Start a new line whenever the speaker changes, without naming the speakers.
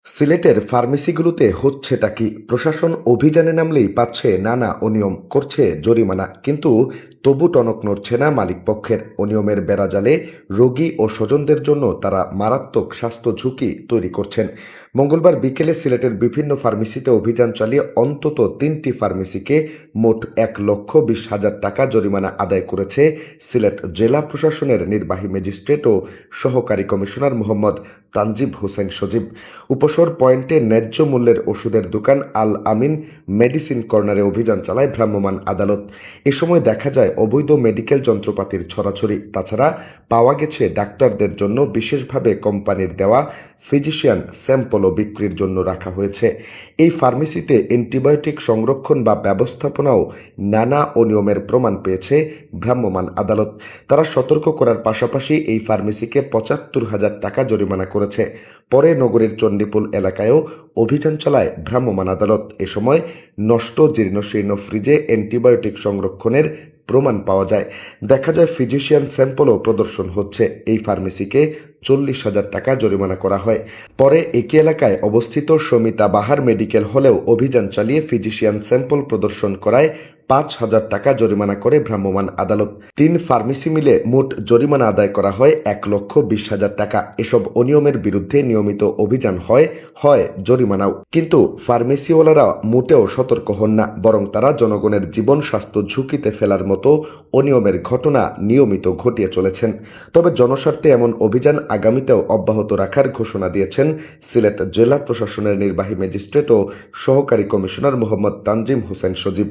সিলেটের ফার্মেসিগুলোতে হচ্ছেটা কি? প্রশাসন অভিযানে নামলেই পাচ্ছে নানা অনিয়ম, করছে জরিমানা, কিন্তু তবু টনক নড়ছে না মালিকপক্ষের। অনিয়মের বেড়াজালে রোগী ও স্বজনদের জন্য তারা মারাত্মক স্বাস্থ্য ঝুঁকি তৈরি করছেন। মঙ্গলবার বিকেলে সিলেটের বিভিন্ন ফার্মেসিতে অভিযান চালিয়ে অন্তত ৩টি ফার্মেসিকে মোট ১,২০,০০০ টাকা জরিমানা আদায় করেছে সিলেট জেলা প্রশাসনের নির্বাহী ম্যাজিস্ট্রেট ও সহকারী কমিশনার মোহাম্মদ তানজিব হোসেন সজীব। উপসর পয়েন্টে ন্যায্য মূল্যের ওষুধের দোকান আল আমিন মেডিসিন কর্নারে অভিযান চালায় ভ্রাম্যমাণ আদালত। এ সময় দেখা যায় অবৈধ মেডিকেল যন্ত্রপাতির ছড়াছড়ি। তাছাড়া পাওয়া গেছে ডাক্তারদের জন্য বিশেষভাবে কোম্পানির দেওয়া ফিজিশিয়ান স্যাম্পলও বিক্রির জন্য রাখা হয়েছে। এই ফার্মেসিতে অ্যান্টিবায়োটিক সংরক্ষণ বা ব্যবস্থাপনাও নানা অনিয়মের প্রমাণ পেয়েছে ভ্রাম্যমাণ আদালত। তারা সতর্ক করার পাশাপাশি এই ফার্মেসিকে ৭৫,০০০ টাকা জরিমানা করেছে। পরে নগরীর চণ্ডীপুল এলাকায়ও অভিযান চালায় ভ্রাম্যমাণ আদালত। এ সময় নষ্ট জীর্ণশীর্ণ ফ্রিজে অ্যান্টিবায়োটিক সংরক্ষণের প্রমাণ পাওয়া যায়। দেখা যায় ফিজিশিয়ান স্যাম্পলও প্রদর্শন হচ্ছে। এই ফার্মেসিকে ৪০,০০০ টাকা জরিমানা করা হয়। পরে একই এলাকায় অবস্থিত সমিতা বাহার মেডিকেল হলেও অভিযান চালিয়ে ফিজিশিয়ান স্যাম্পল প্রদর্শন করায় ৫,০০০ টাকা জরিমানা করে ভ্রাম্যমাণ আদালত। ৩ ফার্মেসি মিলে মোট জরিমানা আদায় করা হয় ১,২০,০০০ টাকা। এসব অনিয়মের বিরুদ্ধে নিয়মিত অভিযান হয় জরিমানাও। কিন্তু ফার্মেসিওয়ালারা মোটেও সতর্ক হন না, বরং তারা জনগণের জীবন স্বাস্থ্য ঝুঁকিতে ফেলার মতো অনিয়মের ঘটনা নিয়মিত ঘটিয়ে চলেছেন। তবে জনস্বার্থে এমন অভিযান আগামীতেও অব্যাহত রাখার ঘোষণা দিয়েছেন সিলেট জেলা প্রশাসনের নির্বাহী ম্যাজিস্ট্রেট ও সহকারী কমিশনার মোহাম্মদ তানজিম হোসেন সজীব।